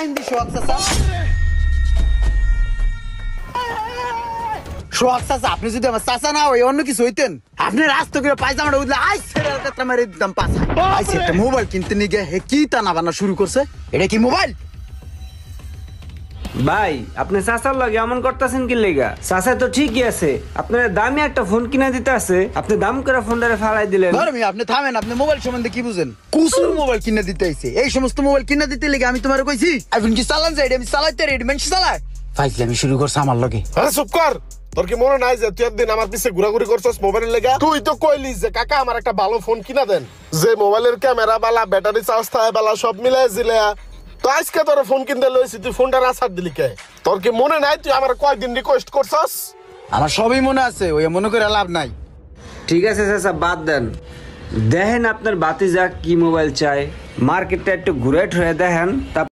কাহিনী সোহাগ চাচা সোহাগ চাচা আপনি যদি আমার চাচা না হয় অন্য কিছু হইতেন আপনি রাস্তা করে পায়জামাটা উঠলে আইসা মেরে দিতাম পাশা আইসা একটা মোবাইল কিনতে নিয়ে গিয়ে কি টানা বানা শুরু করছে এটা কি মোবাইল ভাই আপনি চাচার লাগে এমন করতেছেন কি লেগা? চাচা তো ঠিকই আছে, আপনার দামি একটা ফোন কিনা দিতে আছে, আপনি দাম করে ফোনটারে ফালাই দিলেন। আপনি থামেন, আপনি মোবাইল সম্বন্ধে কি বুঝেন? কুসুর মোবাইল কিনে দিতে আইছে। এই সমস্ত মোবাইল কিনে দিতে লেগে আমি তোমারে কইছি আইফোন কি চালান যাই আমি চালাইতে রেডি মানুষ চালায় ফাইজলামি শুরু করছে আমার লগে। আরে চুপ কর, তোর কি মনে নাই যে তুই একদিন আমার পিছে ঘোরাঘুরি করছস মোবাইলের লেগা? তুই তো কইলিস যে কাকা আমার একটা ভালো ফোন কিনা দেন, যে মোবাইলের ক্যামেরা বালা, ব্যাটারি চার্জ থাকে বালা, সব মিলাই জিলা। তো আজকে তোর ফোন কিনতে লইছি, তুই ফোনটা রাসার দিলি কে? তোর কি মনে নাই তুই আমার কয়দিন রিকোয়েস্ট করছস? আমার সবই মনে আছে, ওই মনে করে লাভ নাই। ঠিক আছে চাচা বাদ দেন, দেখেন আপনার বাতিজা কি মোবাইল চাই, মার্কেটটা একটু ঘুরে ঠুরে দেখেন।